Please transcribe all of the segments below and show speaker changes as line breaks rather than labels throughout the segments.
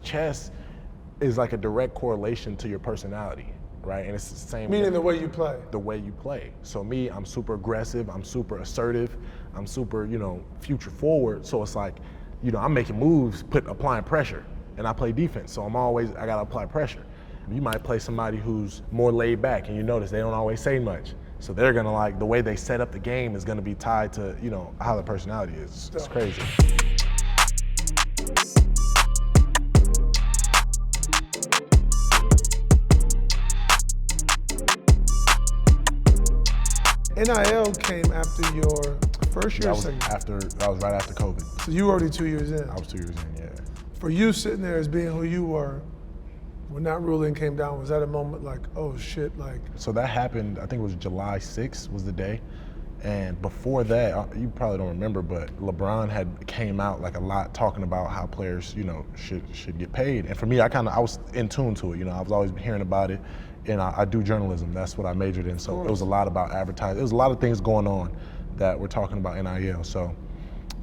chess is like a direct correlation to your personality, right? And it's the same.
Meaning the way you play.
The way you play. So me, I'm super aggressive, I'm super assertive, I'm super, future forward. So it's like, I'm making moves, applying pressure, and I play defense. So I gotta apply pressure. You might play somebody who's more laid back, and you notice they don't always say much. So they're gonna the way they set up the game is gonna be tied to, how the personality is. It's crazy.
NIL came after your first year or second?
That was right after COVID.
So you were already 2 years in?
I was 2 years in, yeah.
For you sitting there as being who you were, when that ruling came down, was that a moment like, oh shit, like?
So that happened, I think it was July 6th was the day. And before that, you probably don't remember, but LeBron had came out a lot talking about how players, should get paid. And for me, I was in tune to it. I was always hearing about it. And I do journalism. That's what I majored in. So it was a lot about advertising. There was a lot of things going on that we're talking about NIL. So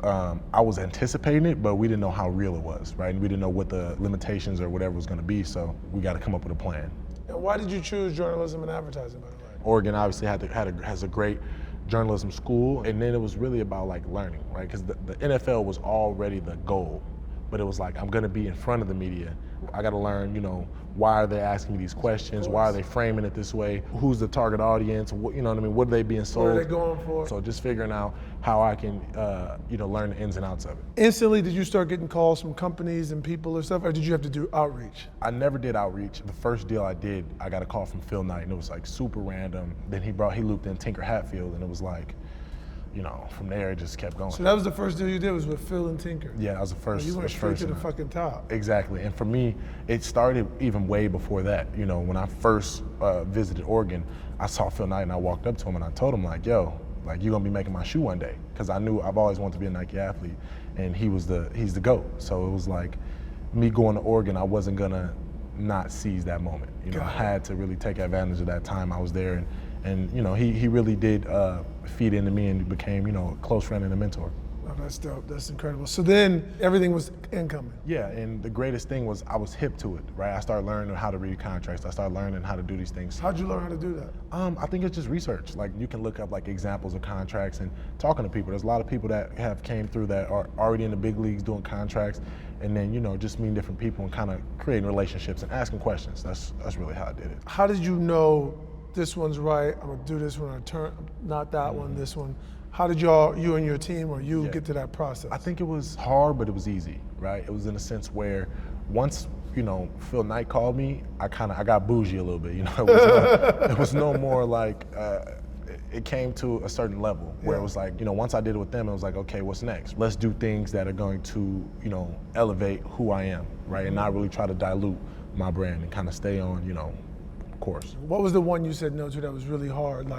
I was anticipating it, but we didn't know how real it was, right? And we didn't know what the limitations or whatever was going to be. So we got to come up with a plan.
And why did you choose journalism and advertising, by the way?
Oregon obviously has a great journalism school, and then it was really about learning, right? Because the NFL was already the goal, but it was I'm going to be in front of the media. I got to learn, why are they asking me these questions? Why are they framing it this way? Who's the target audience? What, what I mean? What are they being sold?
What are they going for?
So just figuring out how I can, learn the ins and outs of it.
Instantly, did you start getting calls from companies and people or stuff, or did you have to do outreach?
I never did outreach. The first deal I did, I got a call from Phil Knight, and it was super random. Then he looped in Tinker Hatfield, and it was from there it just kept going.
So that was the first deal you did, was with Phil and Tinker?
Yeah, that was the first.
You went straight to the fucking top.
Exactly, and for me, it started even way before that. When I first visited Oregon, I saw Phil Knight and I walked up to him and I told him yo, you're gonna be making my shoe one day, because I knew I've always wanted to be a Nike athlete, and he's the GOAT. So it was me going to Oregon, I wasn't gonna not seize that moment. I had to really take advantage of that time I was there, and he really did feed into me and became a close friend and a mentor.
Oh, that's dope. That's incredible. So then everything was incoming.
Yeah, and the greatest thing was I was hip to it, right? I started learning how to read contracts. I started learning how to do these things.
How'd you learn how to do that?
I think it's just research. You can look up examples of contracts and talking to people. There's a lot of people that have came through that are already in the big leagues doing contracts, and then just meeting different people and kind of creating relationships and asking questions. That's really how I did it.
How did you know this one's right, I'm gonna do this one, not that one, this one? How did you and your team or you get to that process?
I think it was hard, but it was easy, right? It was in a sense where once, Phil Knight called me, I got bougie a little bit, it was no more it came to a certain level where it was once I did it with them, it was okay, what's next? Let's do things that are going to, elevate who I am, right? And not really try to dilute my brand and kind of stay on, course.
What was the one you said no to that was really hard?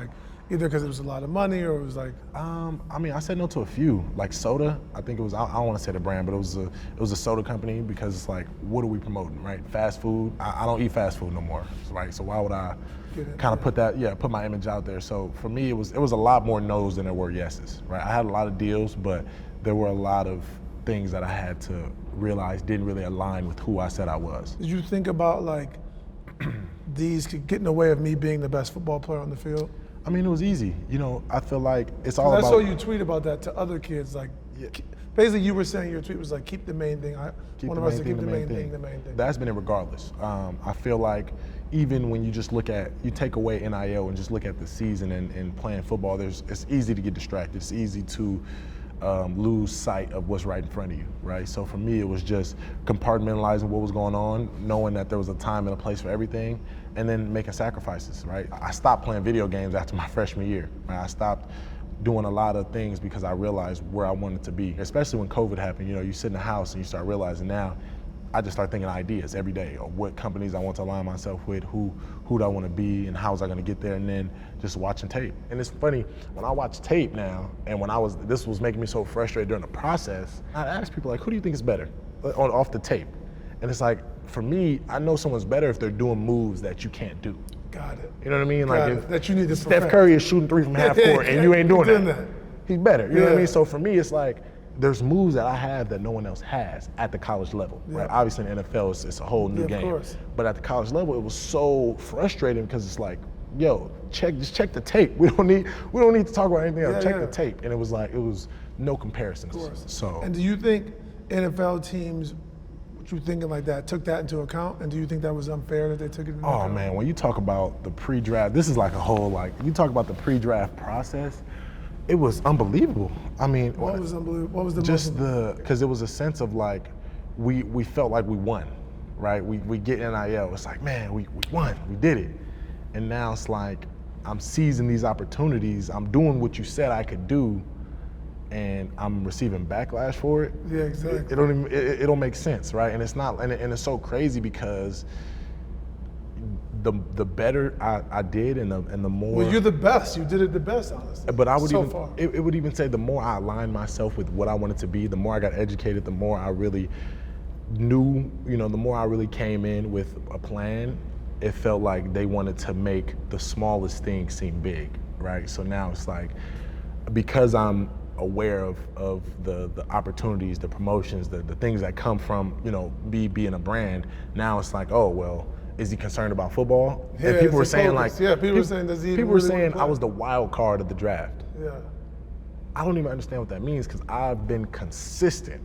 Either because it was a lot of money or it was
I said no to a few. Soda, I think it was, I don't want to say the brand, but it was a soda company, because it's what are we promoting, right? Fast food, I don't eat fast food no more, right? So why would I kind of put my image out there? So for me, it was a lot more no's than there were yeses, right? I had a lot of deals, but there were a lot of things that I had to realize didn't really align with who I said I was.
Did you think about these could get in the way of me being the best football player on the field?
I mean, it was easy. I feel like it's all about.
I saw you tweet about that to other kids. Basically, you were saying your tweet was keep the main thing. One of us to keep the main thing.
That's been it regardless. I feel like even when you just you take away NIL and just look at the season and playing football, it's easy to get distracted. It's easy to lose sight of what's right in front of you, right? So for me, it was just compartmentalizing what was going on, knowing that there was a time and a place for everything, and then making sacrifices, right? I stopped playing video games after my freshman year, right? I stopped doing a lot of things because I realized where I wanted to be, especially when COVID happened. You sit in the house and you start realizing now, I just start thinking ideas every day of what companies I want to align myself with, who do I want to be, and how was I going to get there, and then just watching tape. And it's funny, when I watch tape now, and this was making me so frustrated during the process, I ask people who do you think is better off the tape? And it's for me, I know someone's better if they're doing moves that you can't do.
Got it.
You know what I mean? If
that you need to
Steph Curry is shooting 3 from half court and you ain't doing that. He's better. You know what I mean? So for me, it's there's moves that I have that no one else has at the college level, right? Obviously in the NFL, it's a whole new game.
Of course.
But at the college level, it was so frustrating because it's like, yo, just check the tape. We don't need to talk about anything else. Check the tape. And it was no comparisons.
Of course.
So.
And do you think NFL teams, what you thinking like that, took that into account? And do you think that was unfair that they took it into account?
Oh man, when you talk about the pre-draft, this is like a whole you talk about the pre-draft process. It was unbelievable. I mean,
what was unbelievable? What was the
just because it was a sense of like we felt like we won, right? We get NIL. It's like, man, we won, we did it, and now it's like I'm seizing these opportunities. I'm doing what you said I could do, and I'm receiving backlash for it.
Yeah, exactly.
It don't make sense, right? And it's not, and it's so crazy because the better I did and the more.
Well, you're the best. You did it the best, honestly.
But I would
so
even
far.
It would even say the more I aligned myself with what I wanted to be, the more I got educated, the more I really knew, the more I really came in with a plan. It felt like they wanted to make the smallest thing seem big, right? So now it's like, because I'm aware of the opportunities, the promotions, the things that come from, being a brand, now it's like, oh, well, is he concerned about football?
Yeah,
and people were saying
people were saying, does he
people
really
were saying
play?
I was the wild card of the draft.
Yeah.
I don't even understand what that means because I've been consistent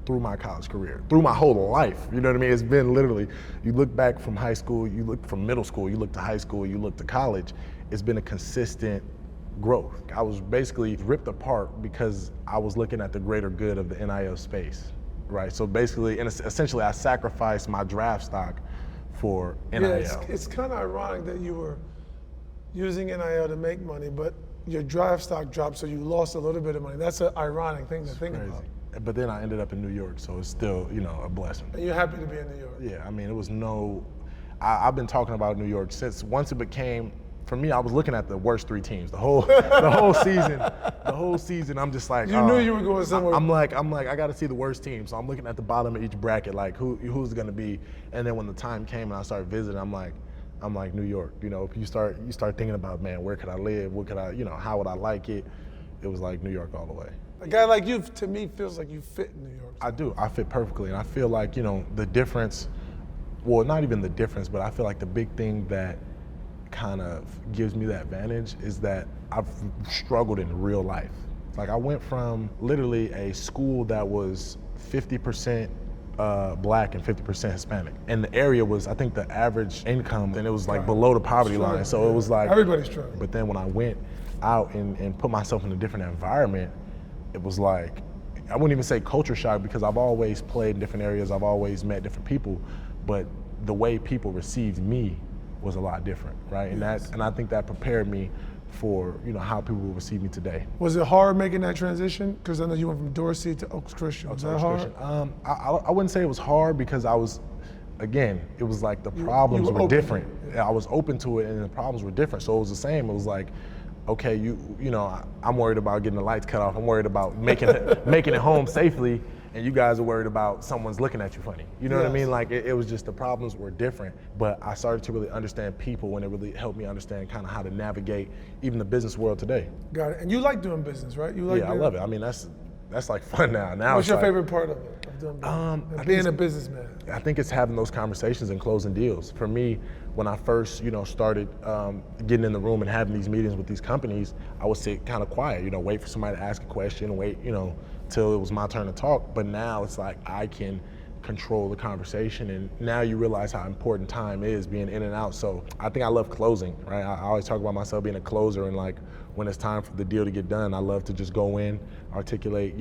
through my college career, through my whole life. You know what I mean? It's been literally, you look back from high school, you look from middle school, you look to high school, you look to college, it's been a consistent growth. I was basically ripped apart because I was looking at the greater good of the NIL space, right? So basically, and essentially I sacrificed my draft stock for NIL.
Yeah, it's kind of ironic that you were using NIL to make money, but your draft stock dropped, so you lost a little bit of money. That's an ironic thing to think about.
But then I ended up in New York, so it's still, a blessing.
And you're happy to be in New York?
Yeah, I mean, it was I've been talking about New York once it became, for me, I was looking at the worst three teams the whole season. The whole season, I'm just like,
you knew you were going somewhere.
I'm like, I got to see the worst team. So I'm looking at the bottom of each bracket, like who's going to be. And then when the time came and I started visiting, I'm like New York. If you start thinking about, man, where could I live? What could I, how would I like it? It was like New York all the way.
A guy like you, to me, feels like you fit in New York.
I do. I fit perfectly, and I feel like the difference. Well, not even the difference, but I feel like the big thing that kind of gives me that advantage is that I've struggled in real life. Like I went from literally a school that was 50% black and 50% Hispanic. And the area was, I think the average income, and it was like below the poverty line. So it was like,
everybody's struggling.
But then when I went out and put myself in a different environment, it was like, I wouldn't even say culture shock because I've always played in different areas, I've always met different people, but the way people received me was a lot different, right?
Yes.
And I think that prepared me for how people will receive me today.
Was it hard making that transition? Because I know you went from Dorsey to Oaks Christian. Was that hard?
I wouldn't say it was hard because it was like the problems were different. I was open to it and the problems were different. So it was the same. It was like, okay, I'm worried about getting the lights cut off. I'm worried about making it home safely. And you guys are worried about someone's looking at you funny. You know what I mean? Like it was just the problems were different, but I started to really understand people and it really helped me understand kind of how to navigate even the business world today.
Got it. And you like doing business, right?
I love it. I mean, that's like fun now.
What's your favorite part of it, of doing business? Being a businessman?
I think it's having those conversations and closing deals. For me, when I first, started getting in the room and having these meetings with these companies, I would sit kind of quiet, wait for somebody to ask a question, wait, till it was my turn to talk. But now it's like I can control the conversation, and now you realize how important time is being in and out. So I think I love closing, right? I always talk about myself being a closer, and like when it's time for the deal to get done, I love to just go in, articulate,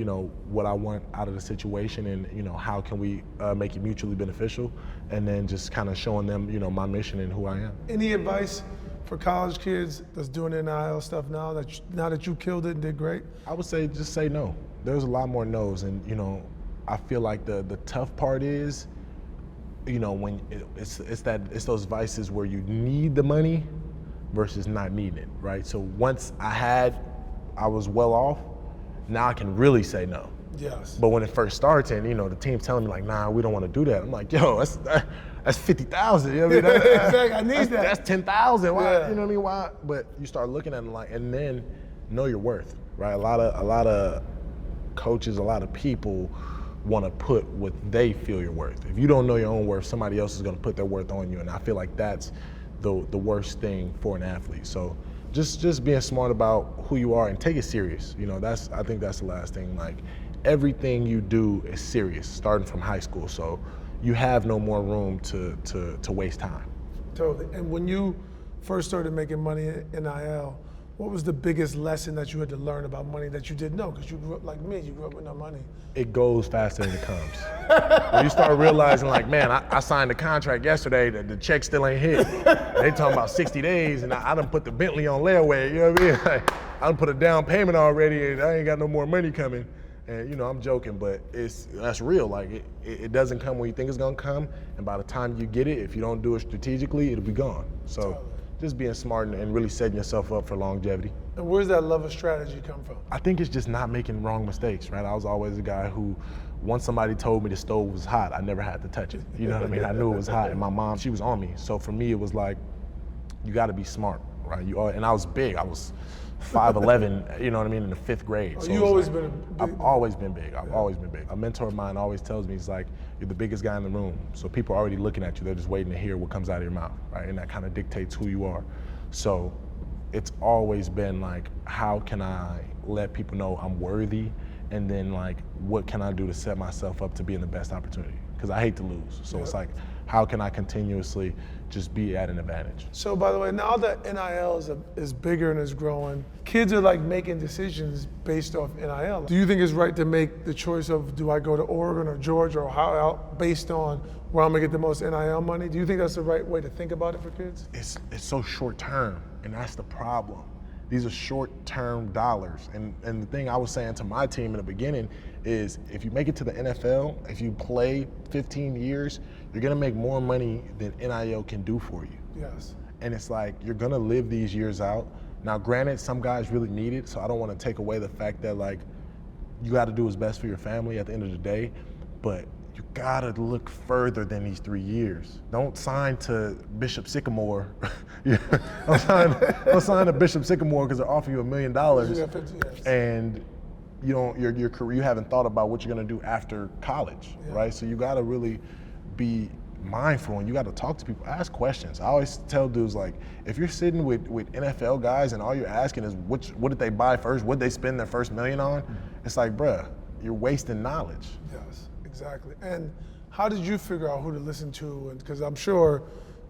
what I want out of the situation, and how can we make it mutually beneficial, and then just kind of showing them, my mission and who I am.
Any advice for college kids that's doing NIL stuff now that you killed it and did great?
I would say just say no. There's a lot more no's, and I feel like the tough part is, when it's those vices where you need the money versus not needing it, right? So once I was well off, now I can really say no.
Yes.
But when it first starts and the team's telling me like, nah, we don't want to do that, I'm like, yo, that's 50,000. You know what I mean?
Exactly. I need that.
That's 10,000. Why?
Yeah.
You know what I mean? Why? But you start looking at it like, and then know your worth, right? A lot of coaches, a lot of people want to put what they feel you're worth. If you don't know your own worth, somebody else is going to put their worth on you, and I feel like that's the worst thing for an athlete. So just being smart about who you are and take it serious. You know, I think that's the last thing. Like, everything you do is serious, starting from high school. So you have no more room to waste time.
Totally. And when you first started making money in NIL, what was the biggest lesson that you had to learn about money that you didn't know? Because you grew up like me, you grew up with no money.
It goes faster than it comes. When you start realizing, like, man, I signed a contract yesterday, the check still ain't hit. They talking about 60 days, and I done put the Bentley on layaway, you know what I mean? Like, I done put a down payment already, and I ain't got no more money coming. And, you know, I'm joking, but that's real. Like, it doesn't come when you think it's gonna come, and by the time you get it, if you don't do it strategically, it'll be gone. So just being smart and really setting yourself up for longevity.
And where's that love of strategy come from?
I think it's just not making wrong mistakes, right? I was always a guy who, once somebody told me the stove was hot, I never had to touch it. You know what I mean? I knew it was hot, and my mom, she was on me. So for me, it was like, you gotta be smart, right? And I was big. I was 5'11", you know what I mean, in the 5th grade. So
you always been a big...
I've always been big. I've always been big. A mentor of mine always tells me, he's like, you're the biggest guy in the room. So people are already looking at you. They're just waiting to hear what comes out of your mouth, right? And that kind of dictates who you are. So it's always been like, how can I let people know I'm worthy? And then, like, what can I do to set myself up to be in the best opportunity? Because I hate to lose. So it's like, how can I continuously just be at an advantage?
So, by the way, now that NIL is bigger and is growing, kids are like making decisions based off NIL. Do you think it's right to make the choice of, do I go to Oregon or Georgia or Ohio based on where I'm gonna get the most NIL money? Do you think that's the right way to think about it for kids?
It's so short term, and that's the problem. These are short-term dollars. And the thing I was saying to my team in the beginning is, if you make it to the NFL, if you play 15 years, you're gonna make more money than NIL can do for you.
Yes.
And it's like, you're gonna live these years out. Now, granted, some guys really need it, so I don't wanna take away the fact that, like, you gotta do what's best for your family at the end of the day, but you gotta look further than these 3 years. Don't sign to Bishop Sycamore. Don't sign to Bishop Sycamore because they're offering you $1 million, and your career, you haven't thought about what you're gonna do after college, right? So you gotta really be mindful, and you gotta talk to people, ask questions. I always tell dudes, like, if you're sitting with NFL guys and all you're asking is what did they buy first, what did they spend their first $1 million on, it's like, bruh, you're wasting knowledge.
Yes, exactly. And how did you figure out who to listen to? And because I'm sure,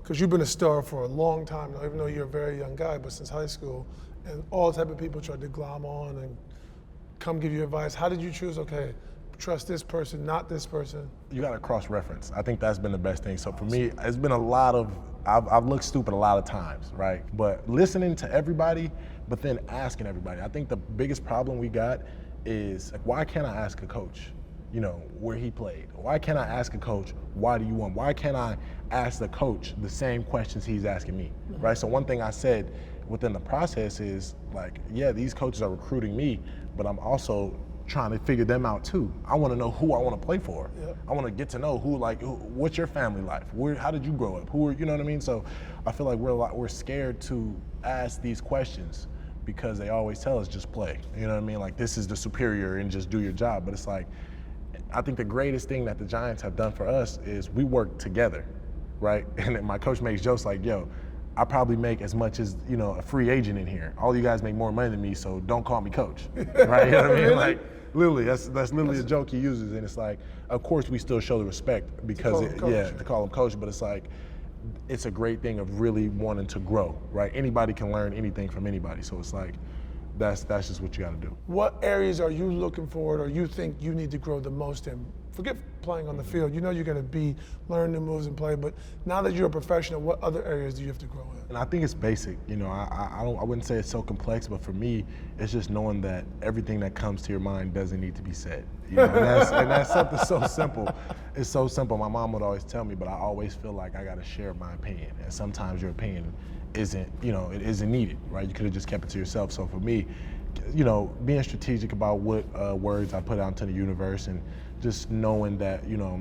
because you've been a star for a long time now, even though you're a very young guy, but since high school, and all type of people tried to glom on and come give you advice. How did you choose, okay, trust this person, not this person?
You gotta cross-reference. I think that's been the best thing. So for me, it's been a lot of, I've looked stupid a lot of times, right? But listening to everybody, but then asking everybody. I think the biggest problem we got is, like, why can't I ask a coach, you know, where he played? Why can't I ask a coach, why do you want? Why can't I ask the coach the same questions he's asking me, right? So one thing I said within the process is, like, yeah, these coaches are recruiting me, but I'm also trying to figure them out too. I want to know who I want to play for. Yep. I want to get to know what's your family life? How did you grow up? You know what I mean? So I feel like we're scared to ask these questions because they always tell us just play. You know what I mean? Like, this is the superior and just do your job. But it's like, I think the greatest thing that the Giants have done for us is we work together, right? And my coach makes jokes like, yo, I probably make as much as, you know, a free agent in here. All you guys make more money than me, so don't call me coach, right? You know what I mean?
Really?
Like, literally, that's literally a joke he uses, and it's like, of course we still show the respect because to call him coach, but it's like, it's a great thing of really wanting to grow, right? Anybody can learn anything from anybody, so it's like, that's just what you got to do.
What areas are you looking forward, or you think you need to grow the most in? Forget playing on the field. You know you're going to learn new moves and play, but now that you're a professional, what other areas do you have to grow in?
And I think it's basic. You know, I wouldn't say it's so complex, but for me, it's just knowing that everything that comes to your mind doesn't need to be said. You know, and that's something so simple. It's so simple. My mom would always tell me, but I always feel like I got to share my opinion, and sometimes your opinion isn't needed, right? You could have just kept it to yourself. So for me, you know, being strategic about what words I put out into the universe, and just knowing that, you know,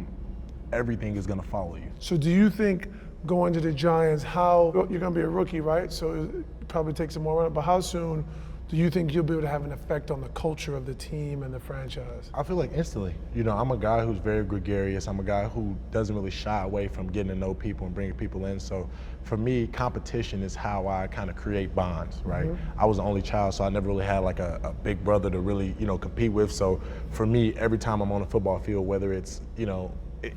everything is going to follow you.
So do you think going to the Giants, you're going to be a rookie, right? So it probably takes some more run, but how soon do you think you'll be able to have an effect on the culture of the team and the franchise?
I feel like instantly. You know, I'm a guy who's very gregarious. I'm a guy who doesn't really shy away from getting to know people and bringing people in. So for me, competition is how I kind of create bonds, right? I was the only child, so I never really had like a big brother to really, you know, compete with. So for me, every time I'm on a football field, whether it's, you know,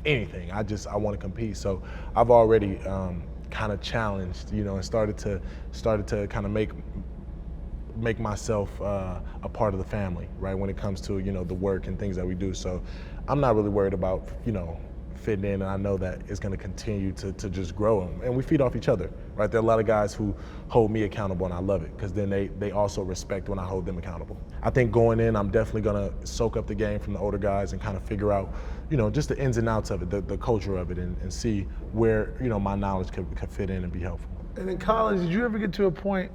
anything, I want to compete. So I've already kind of challenged, you know, and started to kind of make myself a part of the family, right? When it comes to, you know, the work and things that we do. So I'm not really worried about, you know, fitting in, and I know that it's going to continue to just grow, and we feed off each other, right? There are a lot of guys who hold me accountable, and I love it because then they also respect when I hold them accountable. I think going in, I'm definitely going to soak up the game from the older guys and kind of figure out, you know, just the ins and outs of it, the culture of it, and see where, you know, my knowledge could fit in and be helpful.
And in college, did you ever get to a point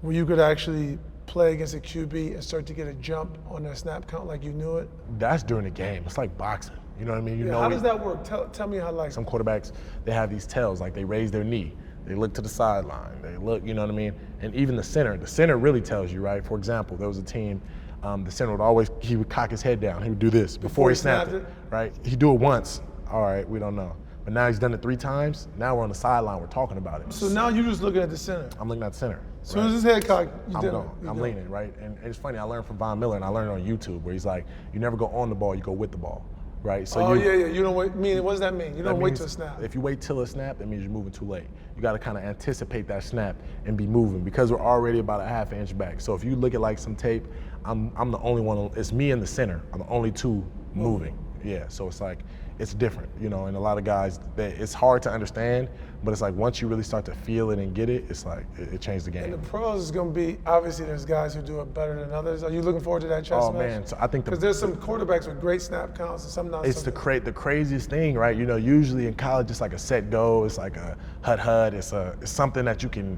where you could actually play against a QB and start to get a jump on their snap count like you knew it?
That's during the game. It's like boxing. You know what I mean?
How does that work? Tell me how, like.
Some quarterbacks, they have these tells, like they raise their knee, they look to the sideline, they look, you know what I mean? And even the center really tells you, right? For example, there was a team, the center he would cock his head down, he would do this before he snapped it, right? He'd do it once, all right, we don't know. But now he's done it 3 times, now we're on the sideline, we're talking about it.
So now you're just looking at the center.
I'm looking at the center.
As soon as his head cocked,
I'm leaning, right? And it's funny, I learned from Von Miller, and I learned on YouTube, where he's like, you never go on the ball, you go with the ball. Right? So
you don't wait. What does that mean? You don't wait till a snap.
If you wait till a snap, that means you're moving too late. You got to kind of anticipate that snap and be moving, because we're already about a half inch back. So if you look at like some tape, I'm the only one. It's me in the center. I'm the only 2 moving. Yeah. So it's like, it's different, you know. And a lot of guys, it's hard to understand, but it's like once you really start to feel it and get it, it's like it changed the game.
And the pros is going to be, obviously there's guys who do it better than others. Are you looking forward to that chess match?
Oh man, so I think
because there's some quarterbacks with great snap counts and some not.
It's the craziest thing, right? You know, usually in college it's like a set go, it's like a hut. It's something that you can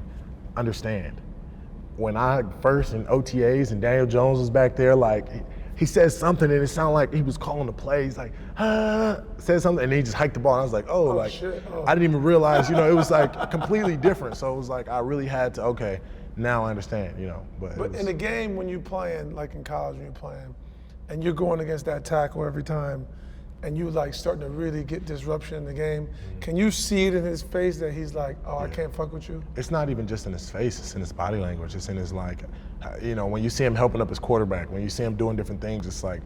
understand. When I first in OTAs and Daniel Jones was back there, like he said something and it sounded like he was calling the play. He's like, said something, and then he just hiked the ball. And I was like, I didn't even realize, you know, it was like completely different. So it was like I really had to, okay, now I understand, you know.
But in a game when you're playing, like in college when you're playing, and you're going against that tackle every time, and you like starting to really get disruption in the game, can you see it in his face that he's like, I can't fuck with you?
It's not even just in his face, it's in his body language. It's in his, like, you know, when you see him helping up his quarterback, when you see him doing different things, it's like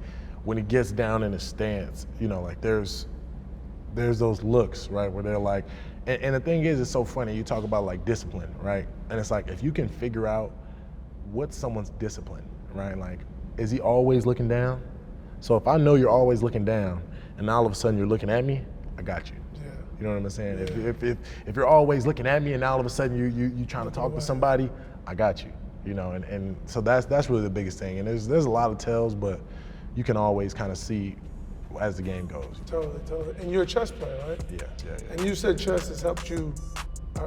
when he gets down in his stance, you know, like there's those looks, right, where they're like, and the thing is, it's so funny, you talk about like discipline, right? And it's like, if you can figure out what's someone's discipline, right? Like, is he always looking down? So if I know you're always looking down, and all of a sudden you're looking at me, I got you.
Yeah.
You know what I'm saying?
Yeah.
If you're always looking at me, and now all of a sudden you trying to talk to somebody, I got you. You know, and so that's really the biggest thing. And there's a lot of tells, but you can always kind of see as the game goes.
Totally. And you're a chess player, right?
Yeah.
And you said chess has helped you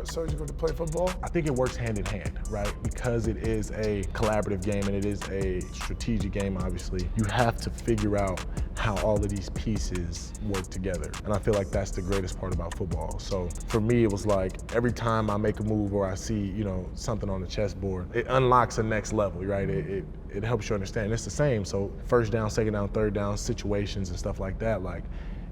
so you go to play football?
I think it works hand in hand, right? Because it is a collaborative game and it is a strategic game, obviously. You have to figure out how all of these pieces work together. And I feel like that's the greatest part about football. So for me, it was like every time I make a move or I see, you know, something on the chessboard, it unlocks a next level, right? It helps you understand. And it's the same. So first down, second down, third down situations and stuff like that, like,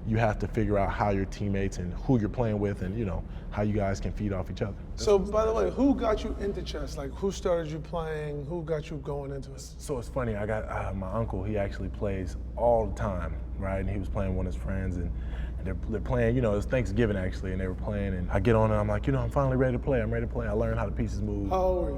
you have to figure out how your teammates and who you're playing with and, you know, how you guys can feed off each other.
So, by the way, who got you into chess? Like, who started you playing? Who got you going into it?
So it's funny, I got my uncle, he actually plays all the time, right? And he was playing with his friends and they're playing, you know, it was Thanksgiving actually, and they were playing, and I get on and I'm like, you know, I'm finally ready to play. I'm ready to play. I learned how the pieces move.
How old were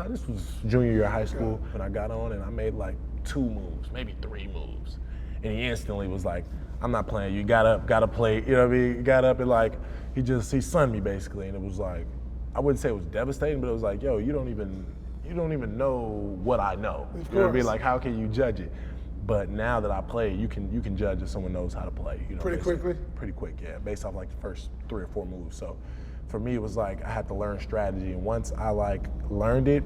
you?
This was junior year of high school, and I got on and I made like 2 moves, maybe 3 moves. And he instantly was like, I'm not playing. You gotta play. You know what I mean? He got up and like, he sunned me basically, and it was like, I wouldn't say it was devastating, but it was like, yo, you don't even know what I know.
Of
You know what I mean?
course.
Like, how can you judge it? But now that I play, you can judge if someone knows how to play. You know,
Pretty quickly?
Pretty quick, yeah. Based off like the first 3 or 4 moves. So for me, it was like I had to learn strategy, and once I like learned it,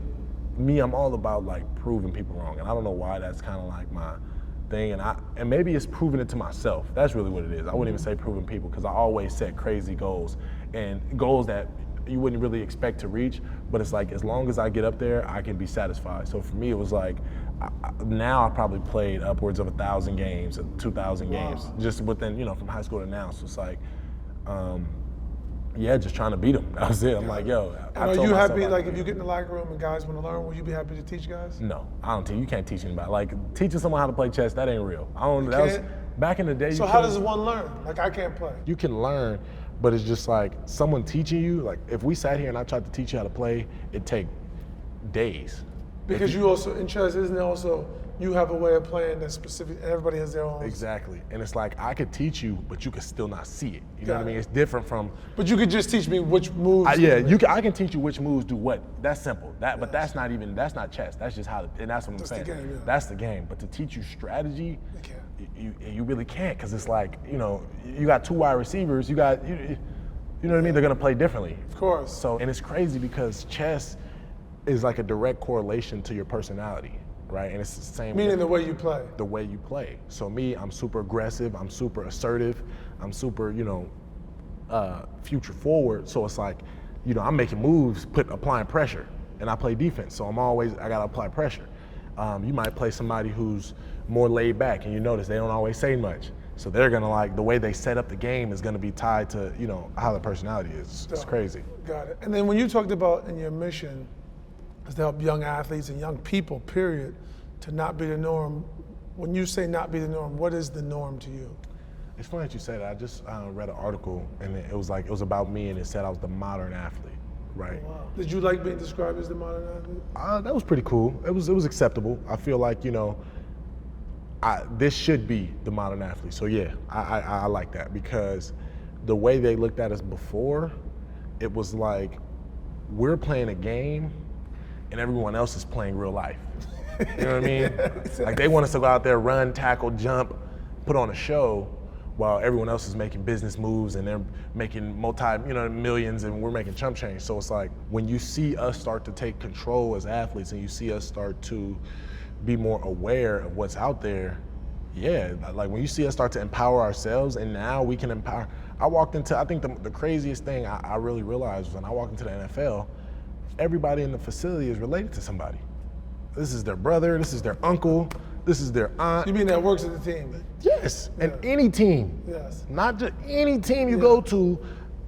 I'm all about like proving people wrong, and I don't know why that's kind of like my thing, and maybe it's proving it to myself. That's really what it is. I wouldn't even say proving people, because I always set crazy goals, and goals that you wouldn't really expect to reach, but it's like as long as I get up there, I can be satisfied. So for me, it was like now I probably played upwards of 1,000 games, 2,000 games, just within from high school to now. So it's like, yeah, just trying to beat them. That was it. I'm like, yo.
And are you happy, like, if you get in the locker room and guys want to learn, will you be happy to teach guys?
No, I don't teach. You can't teach anybody. Like, teaching someone how to play chess, that ain't real. I don't. That was back in the day.
So how does one learn? Like, I can't play.
You can learn, but it's just like someone teaching you. Like, if we sat here and I tried to teach you how to play, it'd take days.
Because you also, in chess, isn't it also, you have a way of playing that's specific, and everybody has their own.
Exactly. And it's like, I could teach you, but you could still not see it. You know what I mean? It's different from.
But you could just teach me which moves.
I can teach you which moves do what. That's simple. But that's not chess. That's just how, and that's what I'm saying.
The game, yeah.
That's the game. But to teach you strategy, you really can't, because it's like, you got 2 wide receivers, you know what I mean? They're gonna play differently.
Of course.
So, and it's crazy because chess is like a direct correlation to your personality, right? And it's the same.
Meaning the way you play.
The way you play. So me, I'm super aggressive, I'm super assertive, I'm super, future forward. So it's like, I'm making moves, applying pressure, and I play defense. So I gotta apply pressure. You might play somebody who's more laid back, and you notice they don't always say much. So they're gonna, like, the way they set up the game is gonna be tied to, how the personality is. It's crazy.
Got it. And then when you talked about in your mission is to help young athletes and young people, period, to not be the norm. When you say not be the norm, what is the norm to you?
It's funny that you say that. I just read an article, and it was about me, and it said I was the modern athlete, right?
Wow. Did you like being described as the modern athlete?
That was pretty cool. It was acceptable. I feel like, this should be the modern athlete. So yeah, I like that, because the way they looked at us before, it was like we're playing a game and everyone else is playing real life. You know what I mean?
Exactly.
Like, they want us to go out there, run, tackle, jump, put on a show, while everyone else is making business moves and they're making millions, and we're making chump change. So it's like, when you see us start to take control as athletes and you see us start to be more aware of what's out there, yeah, like when you see us start to empower ourselves, and now we can empower. I think the craziest thing I really realized was when I walked into the NFL, everybody in the facility is related to somebody. This is their brother, this is their uncle, this is their aunt.
You mean that works at the team?
Yes, and any team.
Yes.
Not just any team you go to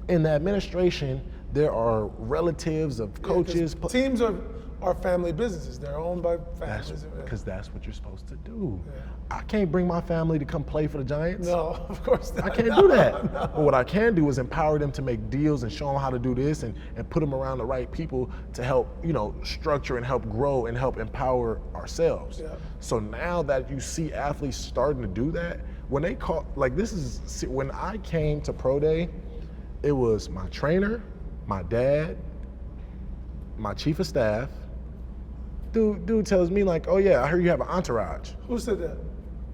in the administration, there are relatives of coaches.
Teams are family businesses. They're owned by families.
Because that's what you're supposed to do. Yeah. I can't bring my family to come play for the Giants.
No, of course not.
I can't do that. No. But what I can do is empower them to make deals and show them how to do this, and put them around the right people to help, structure and help grow and help empower ourselves. Yeah. So now that you see athletes starting to do that, when they call, like, when I came to Pro Day, it was my trainer, my dad, my chief of staff. Dude tells me, like, oh yeah, I heard you have an entourage.
Who said that?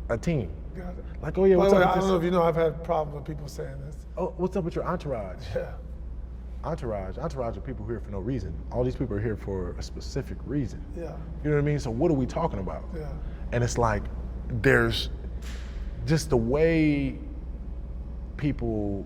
A team.
Got it.
Like, oh yeah, what's up?
I don't know if you know, I've had problems with people saying this.
Oh, what's up with your entourage?
Yeah.
Entourage are people here for no reason. All these people are here for a specific reason.
Yeah.
You know what I mean? So what are we talking about?
Yeah.
And it's like, there's just the way people,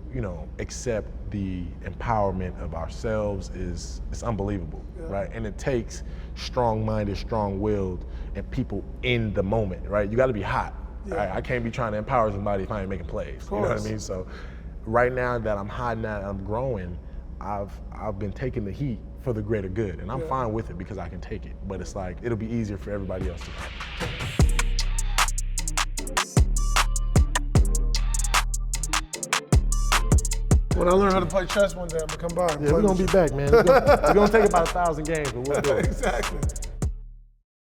accept the empowerment of ourselves it's unbelievable, right? And it takes strong-minded, strong-willed, and people in the moment, right? You got to be hot. Yeah. Right? I can't be trying to empower somebody if I ain't making plays. You know what I mean? So right now that I'm hot and that I'm growing, I've been taking the heat for the greater good, and I'm fine with it because I can take it. But it's like, it'll be easier for everybody else to come.
When I learn how to play chess one day, I'm gonna come by.
Yeah, we're gonna be back, man. We're gonna take about 1,000 games, but we'll do it.
Exactly.